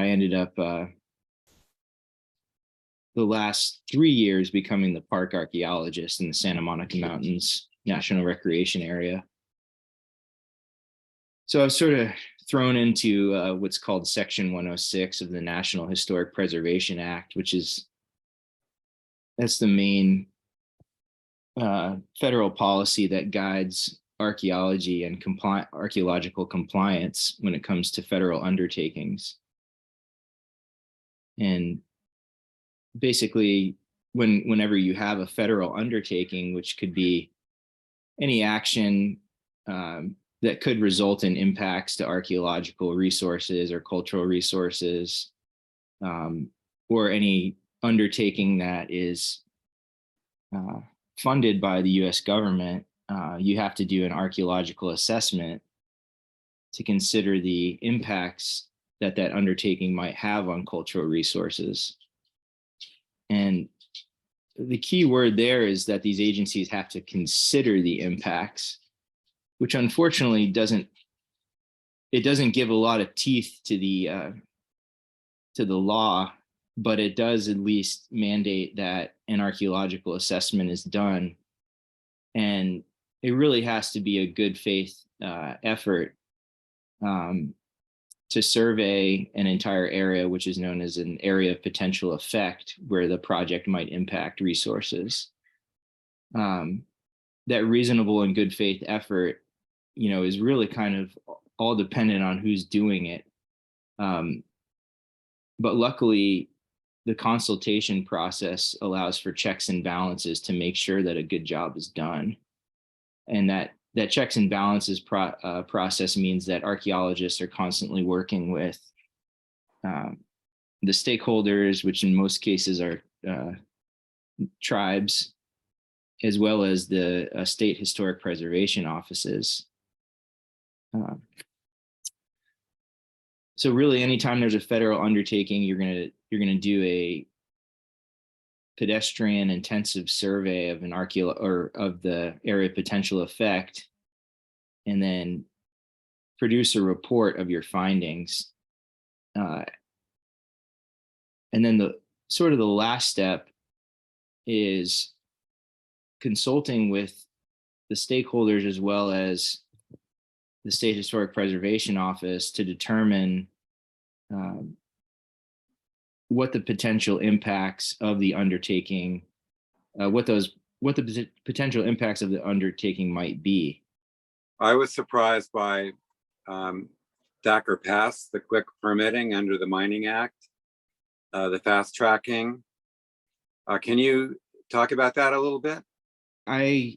ended up the last 3 years becoming the park archaeologist in the Santa Monica Mountains National Recreation Area. So I was sort of thrown into what's called Section 106 of the National Historic Preservation Act, that's the main federal policy that guides archaeology and archaeological compliance when it comes to federal undertakings. And basically, whenever you have a federal undertaking, which could be any action that could result in impacts to archaeological resources or cultural resources, or any undertaking that is funded by the US government, you have to do an archaeological assessment to consider the impacts that undertaking might have on cultural resources. And the key word there is that these agencies have to consider the impacts, which unfortunately doesn't give a lot of teeth to the law, but it does at least mandate that an archaeological assessment is done. And it really has to be a good faith effort to survey an entire area, which is known as an area of potential effect, where the project might impact resources. That reasonable and good faith effort, is really kind of all dependent on who's doing it. But luckily, the consultation process allows for checks and balances to make sure that a good job is done. And that checks and balances process means that archaeologists are constantly working with the stakeholders, which in most cases are tribes, as well as the state historic preservation offices. So really, anytime there's a federal undertaking, you're gonna do a pedestrian intensive survey of of the area of potential effect, and then produce a report of your findings. And then the last step is consulting with the stakeholders as well as the State Historic Preservation Office to determine what the potential impacts of the undertaking, what the potential impacts of the undertaking might be. I was surprised by Thacker Pass, the quick permitting under the Mining Act, the fast tracking. Can you talk about that a little bit? I,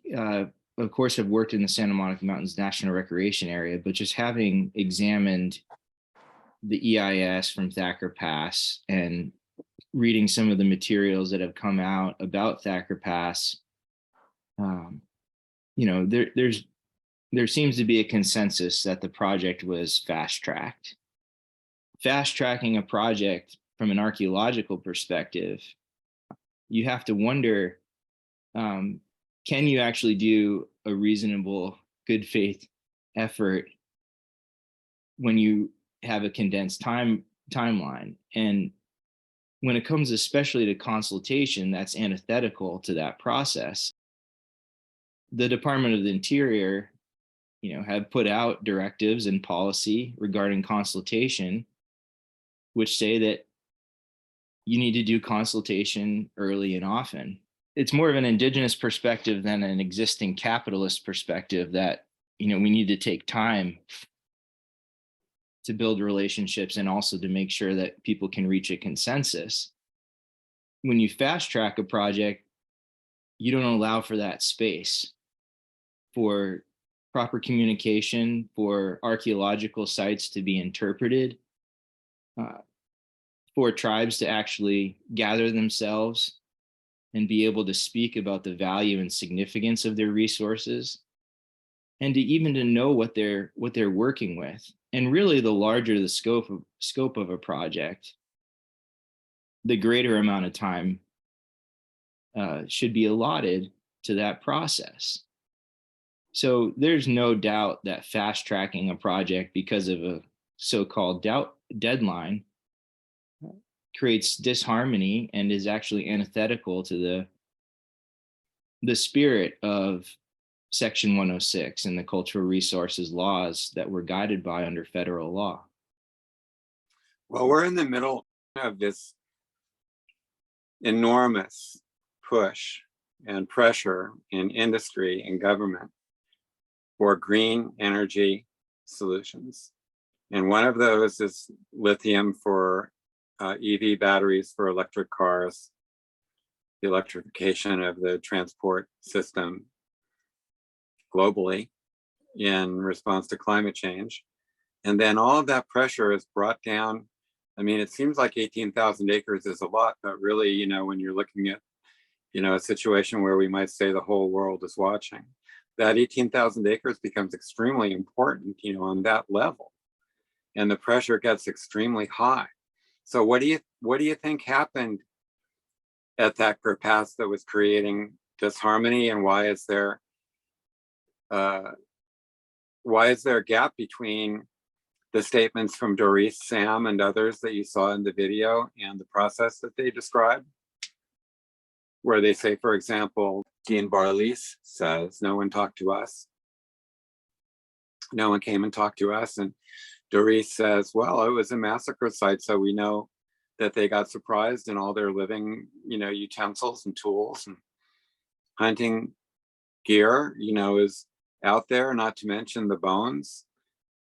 of course, have worked in the Santa Monica Mountains National Recreation Area, but just having examined the EIS from Thacker Pass and reading some of the materials that have come out about Thacker Pass, there seems to be a consensus that the project was fast-tracked. Fast-tracking a project from an archaeological perspective, you have to wonder, can you actually do a reasonable, good faith effort when you have a condensed timeline? And when it comes especially to consultation, that's antithetical to that process. The Department of the Interior, have put out directives and policy regarding consultation, which say that you need to do consultation early and often. It's more of an indigenous perspective than an existing capitalist perspective that, we need to take time to build relationships and also to make sure that people can reach a consensus. When you fast track a project, you don't allow for that space for proper communication, for archaeological sites to be interpreted, for tribes to actually gather themselves and be able to speak about the value and significance of their resources, and to know what they're working with. And really, the larger the scope of a project, the greater amount of time should be allotted to that process. So there's no doubt that fast tracking a project because of a so-called deadline creates disharmony and is actually antithetical to the spirit of Section 106 and the cultural resources laws that we're guided by under federal law. Well, we're in the middle of this enormous push and pressure in industry and government for green energy solutions. And one of those is lithium for EV batteries for electric cars, the electrification of the transport system globally in response to climate change. And then all of that pressure is brought down. I mean, it seems like 18,000 acres is a lot, but really, you know, when you're looking at, you know, a situation where we might say the whole world is watching, that 18,000 acres becomes extremely important, you know, on that level. And the pressure gets extremely high. So what do you think happened at Thacker Pass that was creating disharmony, and why is there a gap between the statements from Doris, Sam, and others that you saw in the video and the process that they described? Where they say, for example, GINAMARIE says, no one talked to us. No one came and talked to us. And Doris says, well, it was a massacre site, so we know that they got surprised and all their living, you know, utensils and tools and hunting gear, you know, is out there, not to mention the bones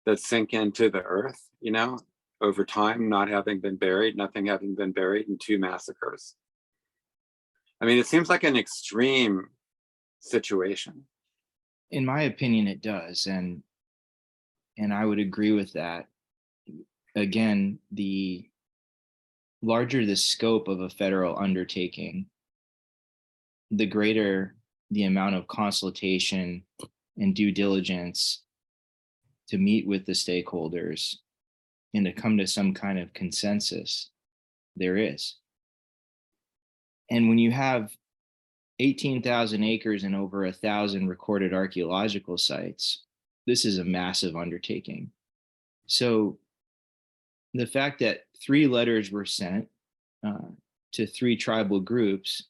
that sink into the earth, you know, over time, not having been buried, nothing having been buried in 2 massacres. I mean, it seems like an extreme situation. In my opinion, it does. And I would agree with that. Again, the larger the scope of a federal undertaking, the greater the amount of consultation and due diligence to meet with the stakeholders and to come to some kind of consensus there is. And when you have 18,000 acres and over 1,000 recorded archaeological sites, this is a massive undertaking. So the fact that 3 letters were sent to 3 tribal groups,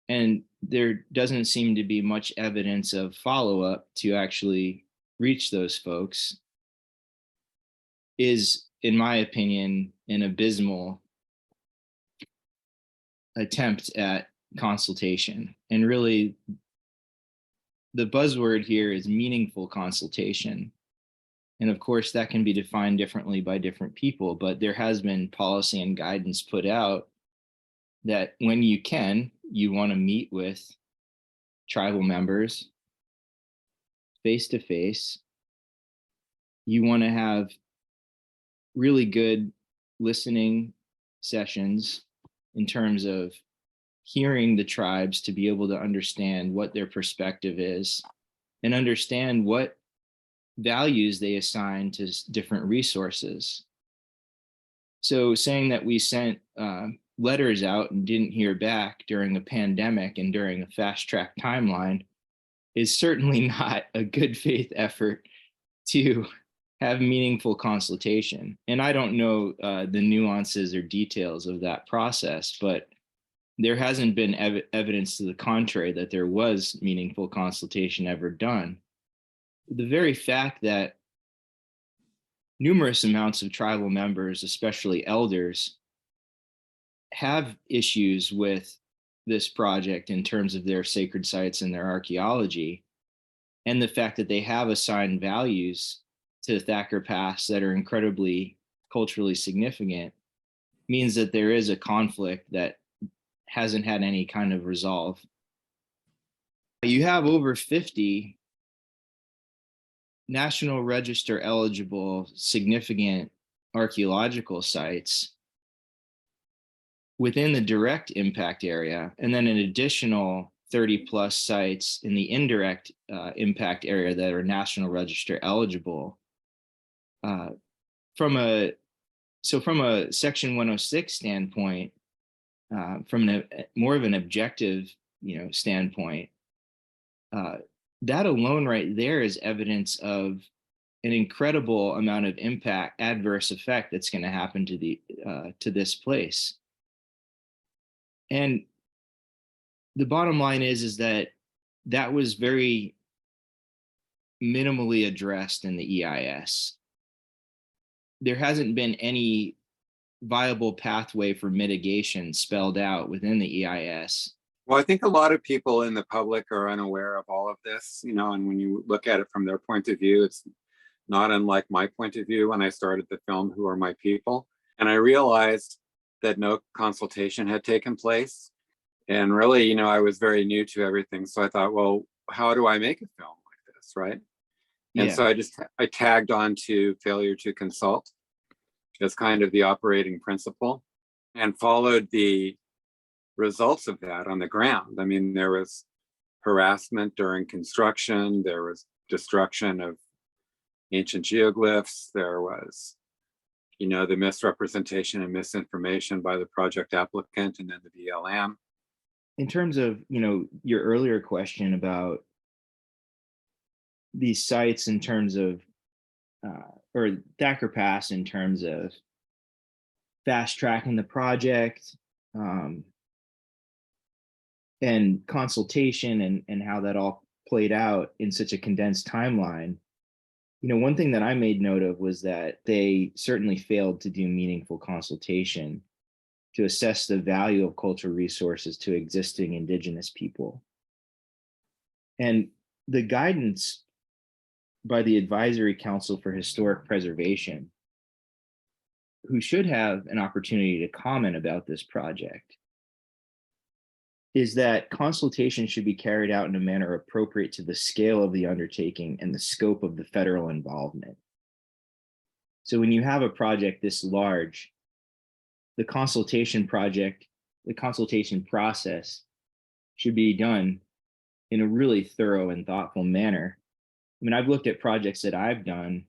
and there doesn't seem to be much evidence of follow-up to actually reach those folks, is, in my opinion, an abysmal attempt at consultation. And really, the buzzword here is meaningful consultation. And of course, that can be defined differently by different people, but there has been policy and guidance put out that when you can, you want to meet with tribal members face to face. You want to have really good listening sessions in terms of hearing the tribes to be able to understand what their perspective is and understand what values they assign to different resources. So saying that we sent letters out and didn't hear back during a pandemic and during a fast-track timeline is certainly not a good faith effort to have meaningful consultation. And I don't know the nuances or details of that process, but there hasn't been evidence to the contrary that there was meaningful consultation ever done. The very fact that numerous amounts of tribal members, especially elders, have issues with this project in terms of their sacred sites and their archaeology, and the fact that they have assigned values to Thacker Pass that are incredibly culturally significant, means that there is a conflict that hasn't had any kind of resolve. You have over 50 National Register eligible significant archaeological sites within the direct impact area, and then an additional 30 plus sites in the indirect impact area that are National Register eligible. From a Section 106 standpoint, from more of an objective, standpoint, that alone right there is evidence of an incredible amount of impact, adverse effect that's going to happen to this place. And the bottom line is that that was very minimally addressed in the EIS. There hasn't been any viable pathway for mitigation spelled out within the EIS. Well, I think a lot of people in the public are unaware of all of this, you know, and when you look at it from their point of view, it's not unlike my point of view when I started the film, Who Are My People? And I realized that no consultation had taken place. And really, you know, I was very new to everything. So I thought, well, how do I make a film like this, right? And so I tagged on to failure to consult as kind of the operating principle and followed the results of that on the ground. I mean, there was harassment during construction, there was destruction of ancient geoglyphs, there was, you know, the misrepresentation and misinformation by the project applicant and then the BLM. In terms of, you know, your earlier question about these sites in terms of, or Thacker Pass in terms of fast tracking the project, and consultation and how that all played out in such a condensed timeline, you know, one thing that I made note of was that they certainly failed to do meaningful consultation to assess the value of cultural resources to existing indigenous people. And the guidance by the Advisory Council for Historic Preservation, who should have an opportunity to comment about this project, is that consultation should be carried out in a manner appropriate to the scale of the undertaking and the scope of the federal involvement. So when you have a project this large, the consultation process should be done in a really thorough and thoughtful manner. I mean, I've looked at projects that I've done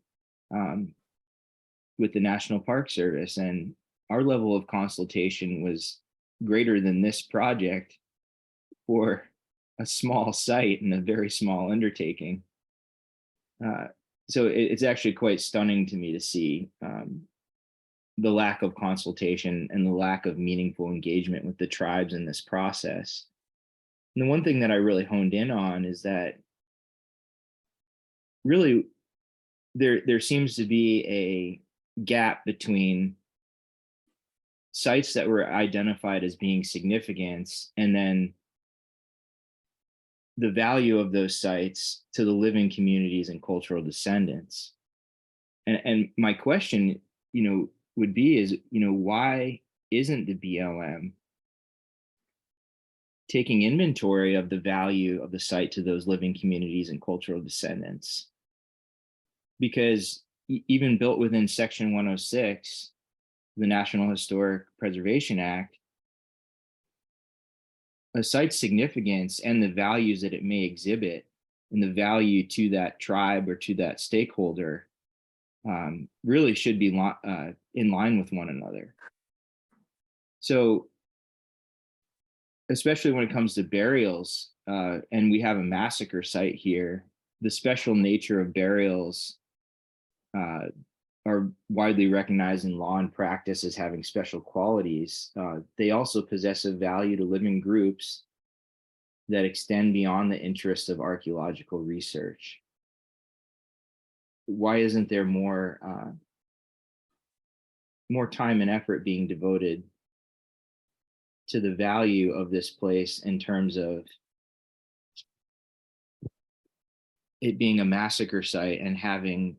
with the National Park Service, and our level of consultation was greater than this project for a small site and a very small undertaking. So it's actually quite stunning to me to see the lack of consultation and the lack of meaningful engagement with the tribes in this process. And the one thing that I really honed in on is that really there seems to be a gap between sites that were identified as being significant and then the value of those sites to the living communities and cultural descendants. And my question, you know, would be is, you know, why isn't the BLM taking inventory of the value of the site to those living communities and cultural descendants? Because even built within Section 106, the National Historic Preservation Act, a site's significance and the values that it may exhibit and the value to that tribe or to that stakeholder really should be in line with one another. So, especially when it comes to burials, and we have a massacre site here, the special nature of burials are widely recognized in law and practice as having special qualities. They also possess a value to living groups that extend beyond the interests of archaeological research. Why isn't there more time and effort being devoted to the value of this place in terms of it being a massacre site and having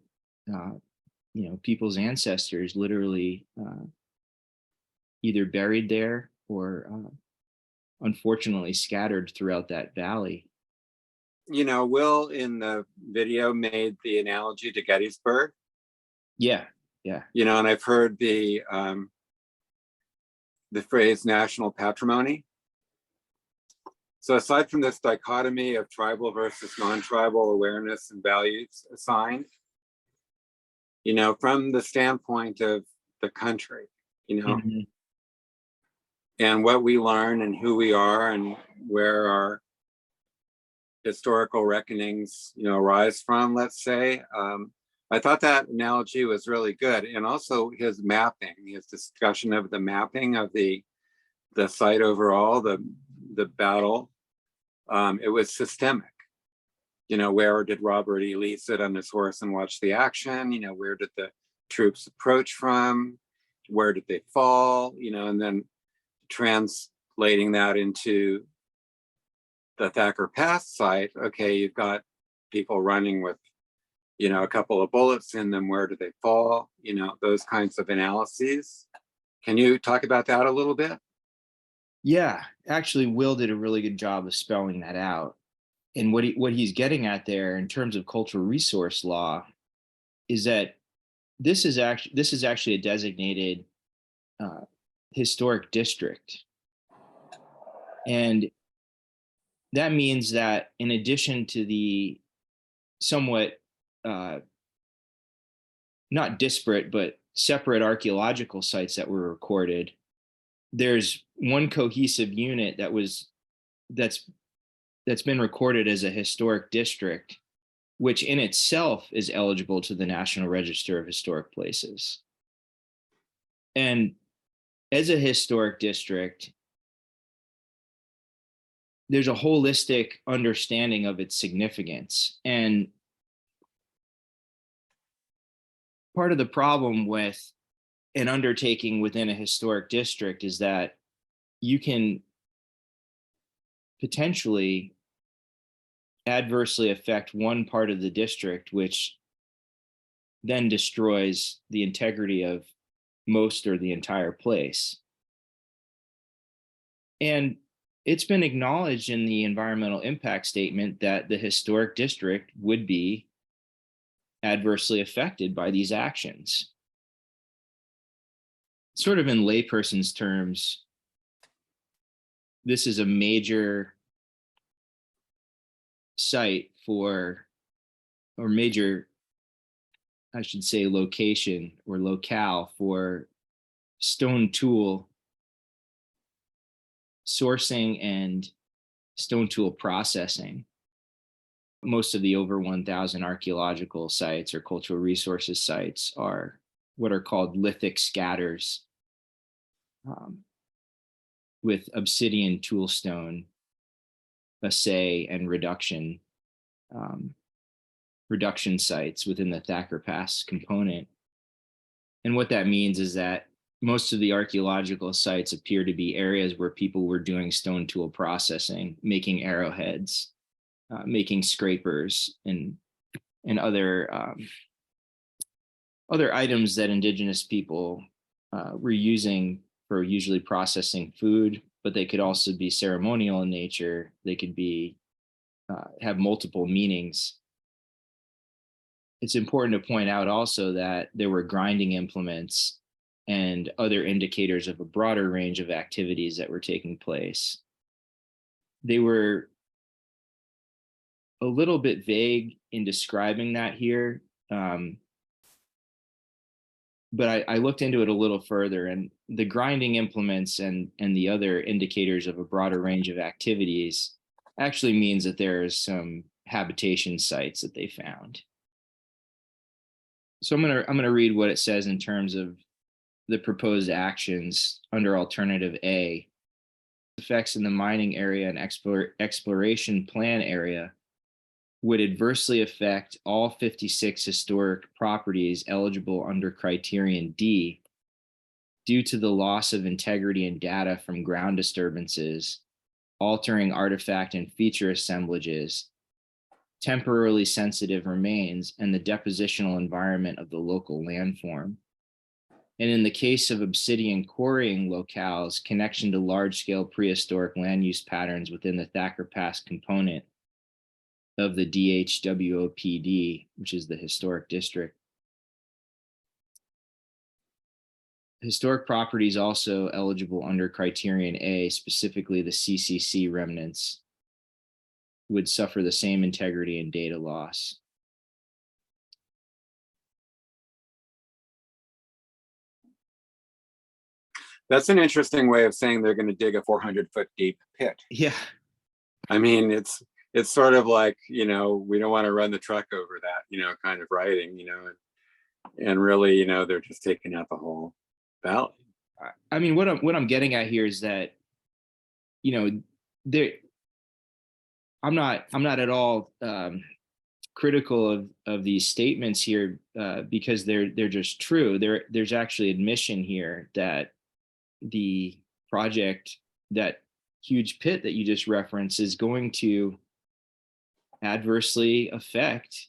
you know, people's ancestors literally either buried there or unfortunately scattered throughout that valley? You know, Will in the video made the analogy to Gettysburg. Yeah. You know, and I've heard the phrase national patrimony. So aside from this dichotomy of tribal versus non-tribal awareness and values assigned, you know, from the standpoint of the country, you know, and what we learn and who we are and where our historical reckonings, you know, arise from, let's say, I thought that analogy was really good. And also his mapping, his discussion of the mapping of the site overall, the battle, it was systemic. You know, where did Robert E. Lee sit on his horse and watch the action? You know, where did the troops approach from? Where did they fall? You know, and then translating that into the Thacker Pass site. Okay, you've got people running with, you know, a couple of bullets in them. Where do they fall? You know, those kinds of analyses. Can you talk about that a little bit? Yeah, actually, Will did a really good job of spelling that out. And what he's getting at there in terms of cultural resource law is that this is actually a designated historic district, and that means that in addition to the somewhat not disparate but separate archaeological sites that were recorded, there's one cohesive unit that's been recorded as a historic district, which in itself is eligible to the National Register of Historic Places. And as a historic district, there's a holistic understanding of its significance. And part of the problem with an undertaking within a historic district is that you can potentially adversely affect one part of the district, which then destroys the integrity of most or the entire place. And it's been acknowledged in the environmental impact statement that the historic district would be adversely affected by these actions. Sort of in layperson's terms, this is a major site for, or major, I should say, location or locale for stone tool sourcing and stone tool processing. Most of the over 1,000 archaeological sites or cultural resources sites are what are called lithic scatters, with obsidian toolstone assay and reduction sites within the Thacker Pass component. And what that means is that most of the archaeological sites appear to be areas where people were doing stone tool processing, making arrowheads, making scrapers, and other items that indigenous people were using for usually processing food, but they could also be ceremonial in nature. They could be have multiple meanings. It's important to point out also that there were grinding implements and other indicators of a broader range of activities that were taking place. They were a little bit vague in describing that here, but I looked into it a little further, and the grinding implements and the other indicators of a broader range of activities actually means that there's some habitation sites that they found. So I'm gonna read what it says in terms of the proposed actions under Alternative A. Effects in the mining area and exploration plan area would adversely affect all 56 historic properties eligible under Criterion D due to the loss of integrity and data from ground disturbances, altering artifact and feature assemblages, temporarily sensitive remains, and the depositional environment of the local landform. And in the case of obsidian quarrying locales, connection to large-scale prehistoric land use patterns within the Thacker Pass component of the DHWOPD, which is the historic district. Historic properties also eligible under Criterion A, specifically the CCC remnants, would suffer the same integrity and data loss. That's an interesting way of saying they're going to dig a 400-foot deep pit. Yeah. I mean, it's sort of like, you know, we don't want to run the truck over that. kind of writing, and really, they're just taking out the whole valley. I mean, what I'm getting at here is that, there, I'm not at all critical of these statements here because they're just true. There's actually admission here that the project, that huge pit that you just referenced, is going to adversely affect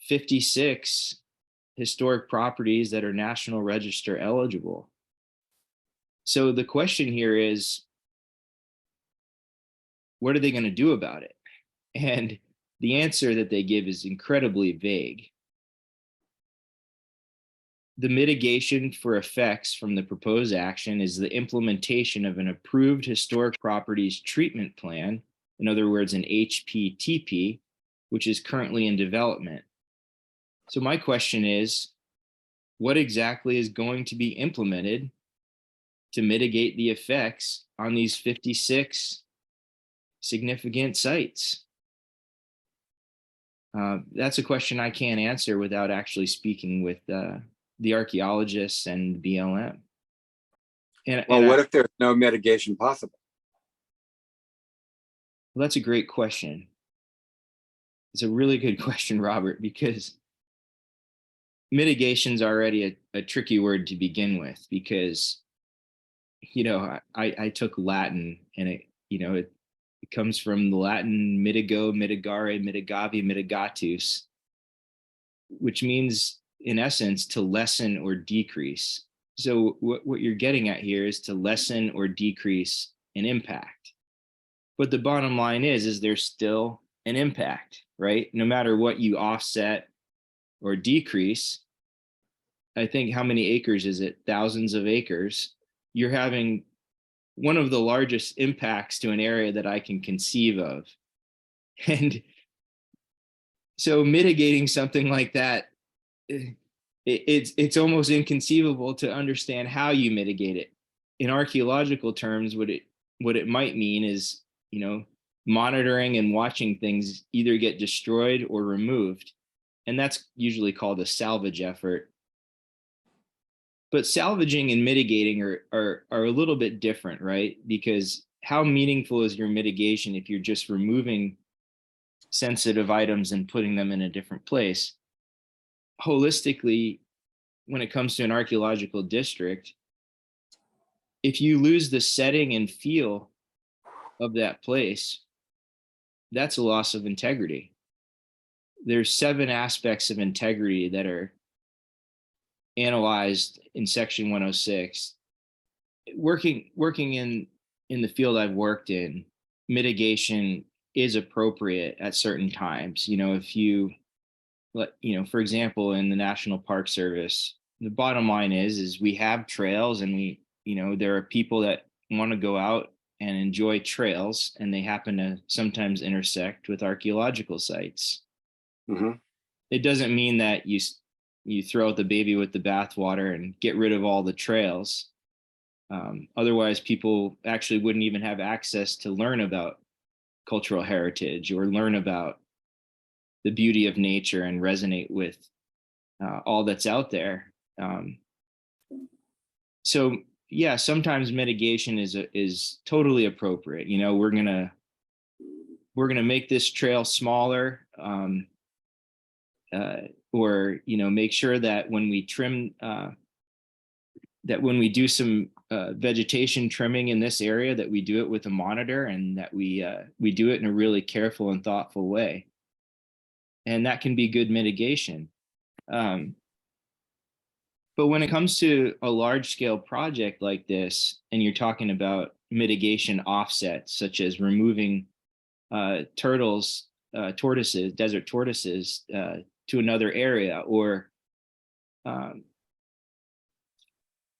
56 historic properties that are National Register eligible. So the question here is, what are they going to do about it? And the answer that they give is incredibly vague. The mitigation for effects from the proposed action is the implementation of an approved historic properties treatment plan, in other words, an HPTP, which is currently in development. So my question is, what exactly is going to be implemented to mitigate the effects on these 56 significant sites? That's a question I can't answer without actually speaking with the archaeologists and BLM. Well, what if there's no mitigation possible? Well, that's a great question. It's a really good question, Robert, because mitigation's already a tricky word to begin with, because, I took Latin, and it comes from the Latin mitigo, mitigare, mitigavi, mitigatus, which means, in essence, to lessen or decrease. So what you're getting at here is to lessen or decrease an impact. But the bottom line is there's still an impact, right? No matter what you offset or decrease, I think, how many acres is it? Thousands of acres. You're having one of the largest impacts to an area that I can conceive of. And so mitigating something like that, it's almost inconceivable to understand how you mitigate it. In archaeological terms, what it might mean is, monitoring and watching things either get destroyed or removed. And that's usually called a salvage effort. But salvaging and mitigating are a little bit different, right? Because how meaningful is your mitigation if you're just removing sensitive items and putting them in a different place? Holistically, when it comes to an archaeological district, if you lose the setting and feel of that place, that's a loss of integrity. There's 7 aspects of integrity that are analyzed in section 106. Working in the field I've worked in, mitigation is appropriate at certain times. If you for example, in the National Park Service, the bottom line is we have trails, and there are people that want to go out and enjoy trails, and they happen to sometimes intersect with archaeological sites. Mm-hmm. It doesn't mean that you throw out the baby with the bathwater and get rid of all the trails. Otherwise, people actually wouldn't even have access to learn about cultural heritage or learn about the beauty of nature and resonate with all that's out there. So yeah, sometimes mitigation is totally appropriate. We're gonna make this trail smaller, or make sure that when we trim, that when we do some vegetation trimming in this area, that we do it with a monitor, and that we do it in a really careful and thoughtful way. And that can be good mitigation. But when it comes to a large scale project like this, and you're talking about mitigation offsets, such as removing tortoises, desert tortoises to another area, or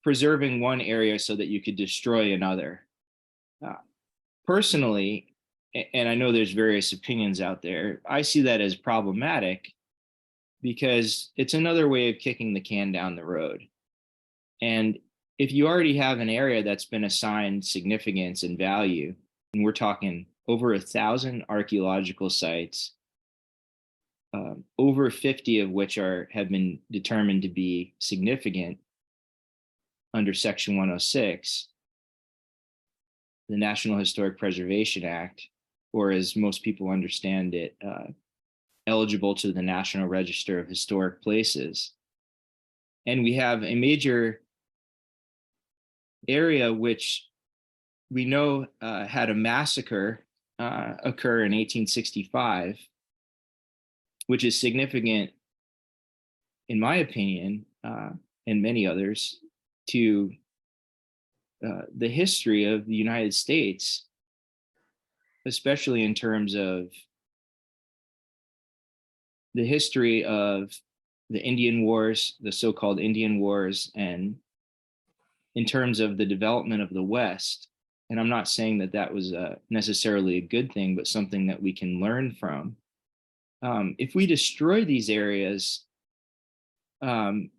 preserving one area so that you could destroy another. Personally, and I know there's various opinions out there, I see that as problematic, because it's another way of kicking the can down the road. And if you already have an area that's been assigned significance and value, and we're talking over 1,000 archaeological sites, over 50 of which have been determined to be significant under Section 106, the National Historic Preservation Act, or as most people understand it, eligible to the National Register of Historic Places. And we have a major area which we know had a massacre occur in 1865, which is significant, in my opinion, and many others, to the history of the United States, especially in terms of the history of the Indian Wars, the so-called Indian Wars, and in terms of the development of the West. And I'm not saying that that was necessarily a good thing, but something that we can learn from. If we destroy these areas and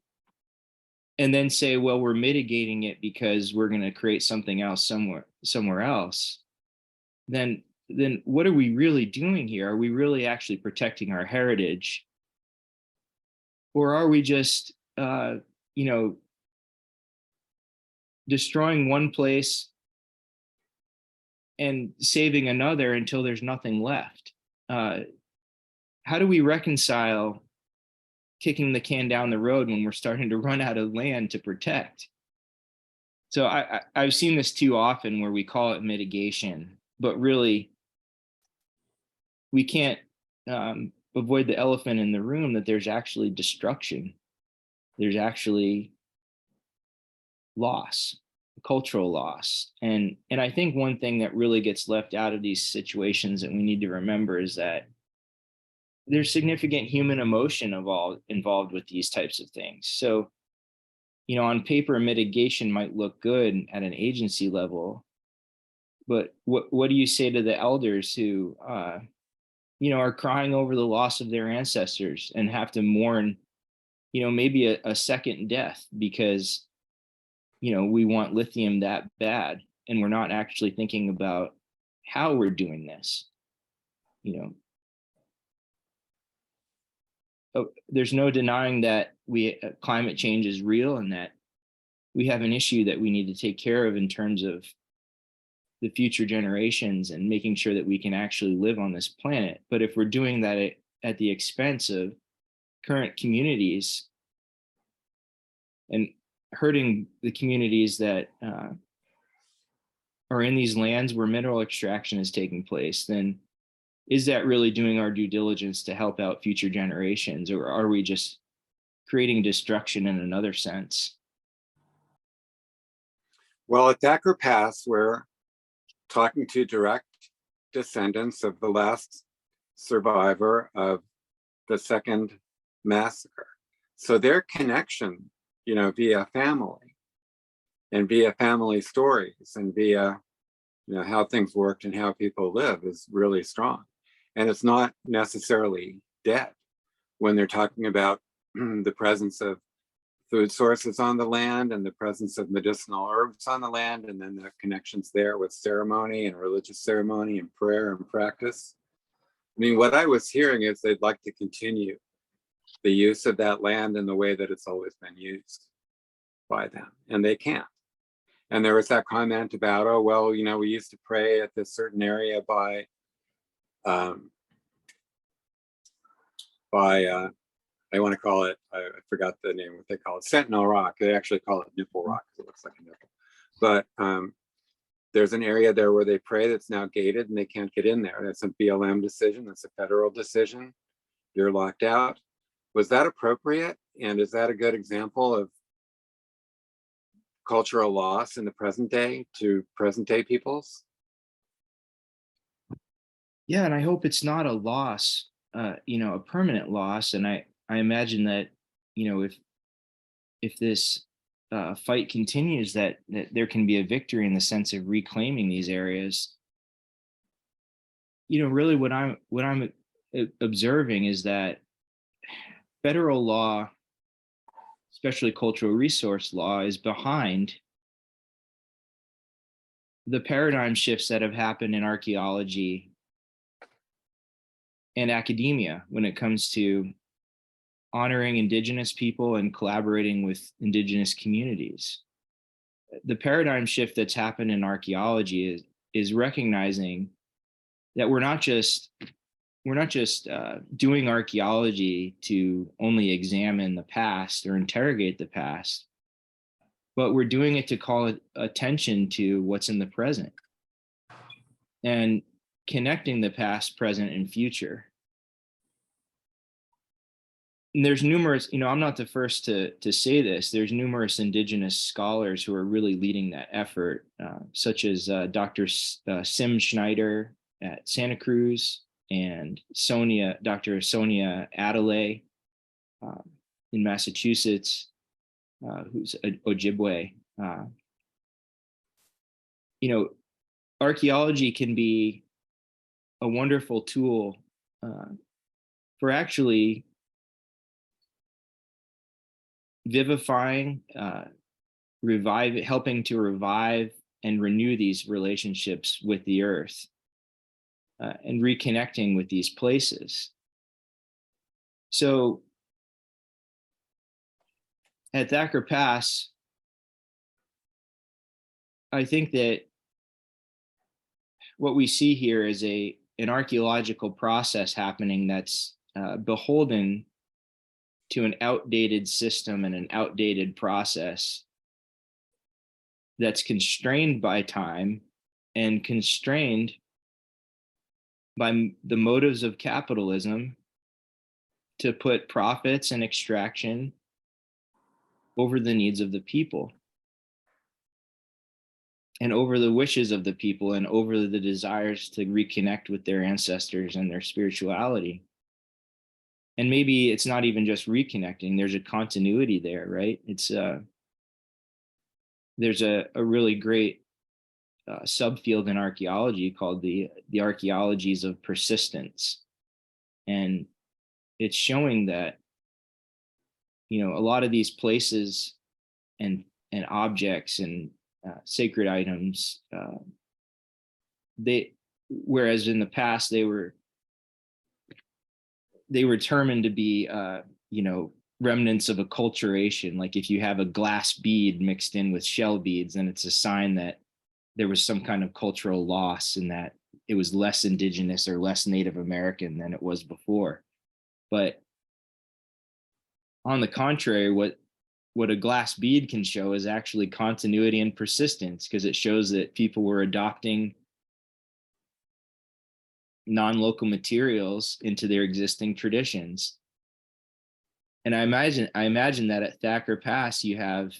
then say, well, we're mitigating it because we're going to create something else somewhere else, then what are we really doing here? Are we really actually protecting our heritage? Or are we just, destroying one place and saving another until there's nothing left? How do we reconcile kicking the can down the road when we're starting to run out of land to protect? So I've seen this too often where we call it mitigation, but really we can't avoid the elephant in the room, that there's actually destruction. There's actually loss, cultural loss. And I think one thing that really gets left out of these situations that we need to remember is that there's significant human emotion involved with these types of things. So, on paper, mitigation might look good at an agency level, but what do you say to the elders who, are crying over the loss of their ancestors and have to mourn, maybe a second death because, we want lithium that bad, and we're not actually thinking about how we're doing this, There's no denying that climate change is real and that we have an issue that we need to take care of in terms of the future generations and making sure that we can actually live on this planet. But if we're doing that at the expense of current communities and hurting the communities that are in these lands where mineral extraction is taking place, then is that really doing our due diligence to help out future generations, or are we just creating destruction in another sense? Well, at Thacker Pass, we're talking to direct descendants of the last survivor of the second massacre. So their connection, via family and via family stories and via, how things worked and how people live is really strong. And it's not necessarily dead when they're talking about the presence of food sources on the land and the presence of medicinal herbs on the land, and then the connections there with ceremony and religious ceremony and prayer and practice. I mean, what I was hearing is they'd like to continue the use of that land in the way that it's always been used by them, and they can't. And there was that comment about, oh, well, we used to pray at this certain area by I want to call it, I forgot the name, what they call it, Sentinel Rock. They actually call it Nipple Rock because it looks like a nipple. But there's an area there where they pray that's now gated and they can't get in there. That's a BLM decision. That's a federal decision. You're locked out. Was that appropriate? And is that a good example of cultural loss in the present day to present day peoples? Yeah, and I hope it's not a loss, a permanent loss. And I imagine that, if this fight continues, that there can be a victory in the sense of reclaiming these areas. Really what I'm observing is that federal law, especially cultural resource law, is behind the paradigm shifts that have happened in archaeology and academia when it comes to honoring indigenous people and collaborating with indigenous communities. The paradigm shift that's happened in archaeology is recognizing that we're not just doing archaeology to only examine the past or interrogate the past, but we're doing it to call attention to what's in the present and connecting the past, present, and future. And there's numerous, I'm not the first to say this, there's numerous indigenous scholars who are really leading that effort, such as Dr. Sim Schneider at Santa Cruz and Dr. Sonia Adelaide in Massachusetts, who's Ojibwe. Archaeology can be a wonderful tool for actually vivifying, helping to revive and renew these relationships with the earth and reconnecting with these places. So at Thacker Pass, I think that what we see here is an archaeological process happening that's beholden to an outdated system and an outdated process that's constrained by time and constrained by the motives of capitalism to put profits and extraction over the needs of the people and over the wishes of the people and over the desires to reconnect with their ancestors and their spirituality. And maybe it's not even just reconnecting, there's a continuity there, right? There's a really great subfield in archaeology called the archaeologies of persistence. And it's showing that, a lot of these places and objects and sacred items, whereas in the past they were determined to be, remnants of acculturation. Like if you have a glass bead mixed in with shell beads, then it's a sign that there was some kind of cultural loss and that it was less indigenous or less Native American than it was before. But on the contrary, what a glass bead can show is actually continuity and persistence, because it shows that people were adopting non-local materials into their existing traditions. And I imagine that at Thacker Pass, you have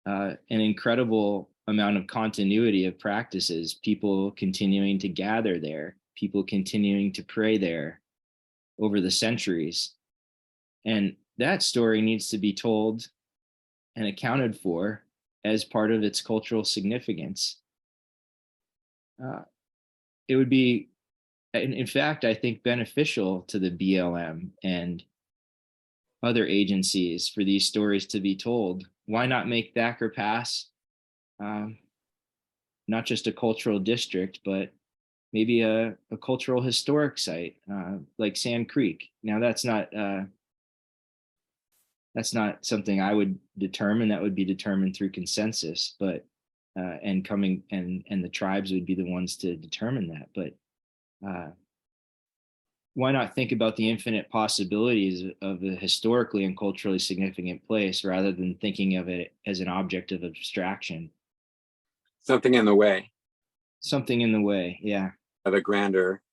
an incredible amount of continuity of practices, people continuing to gather there, people continuing to pray there over the centuries. And that story needs to be told and accounted for as part of its cultural significance. It would be, in fact, I think beneficial to the BLM and other agencies for these stories to be told. Why not make Thacker Pass not just a cultural district, but maybe a cultural historic site like Sand Creek? Now that's not something I would determine. That would be determined through consensus, but and the tribes would be the ones to determine that. But why not think about the infinite possibilities of a historically and culturally significant place rather than thinking of it as an object of abstraction? Something in the way. Something in the way, yeah. Of a grander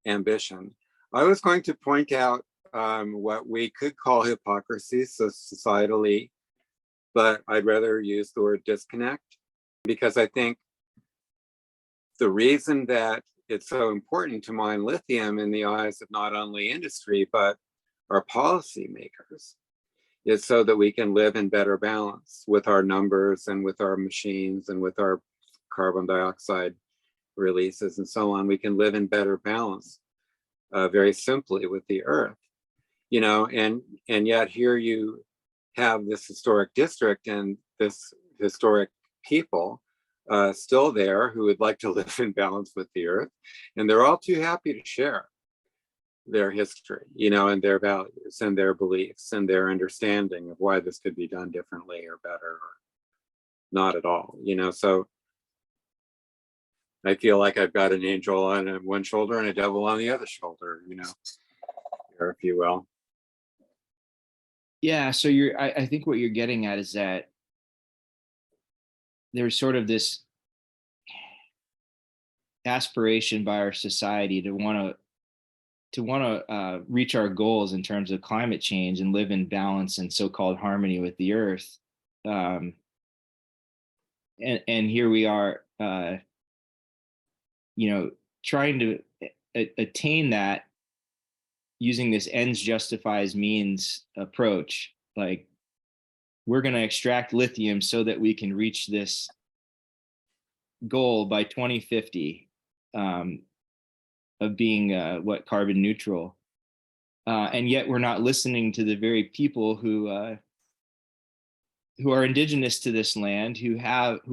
ambition. I was going to point out what we could call hypocrisy, so societally, but I'd rather use the word disconnect, because I think the reason that it's so important to mine lithium in the eyes of not only industry, but our policymakers is so that we can live in better balance with our numbers and with our machines and with our carbon dioxide releases and so on. We can live in better balance very simply with the earth, and yet here you have this historic district and this historic people still there who would like to live in balance with the earth, and they're all too happy to share. their history, you know, and their values and their beliefs and their understanding of why this could be done differently or better or not at all, you know. So I feel like I've got an angel on one shoulder and a devil on the other shoulder, you know, or if you will. Yeah, so I think what you're getting at is that there's sort of this aspiration by our society to want to reach our goals in terms of climate change and live in balance and so-called harmony with the earth. And here we are, you know, trying to attain that using this ends justifies means approach. Like, we're going to extract lithium so that we can reach this goal by 2050 of being carbon neutral. And yet we're not listening to the very people who are indigenous to this land, who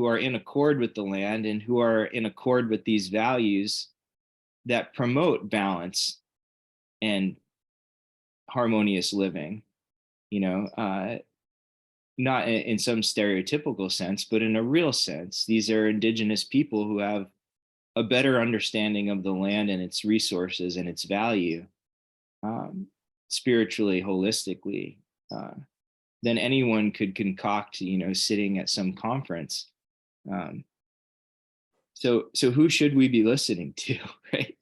are in accord with the land and who are in accord with these values that promote balance and harmonious living, you know, not in some stereotypical sense, but in a real sense. These are indigenous people who have a better understanding of the land and its resources and its value, spiritually, holistically, than anyone could concoct, you know, sitting at some conference. So who should we be listening to, right?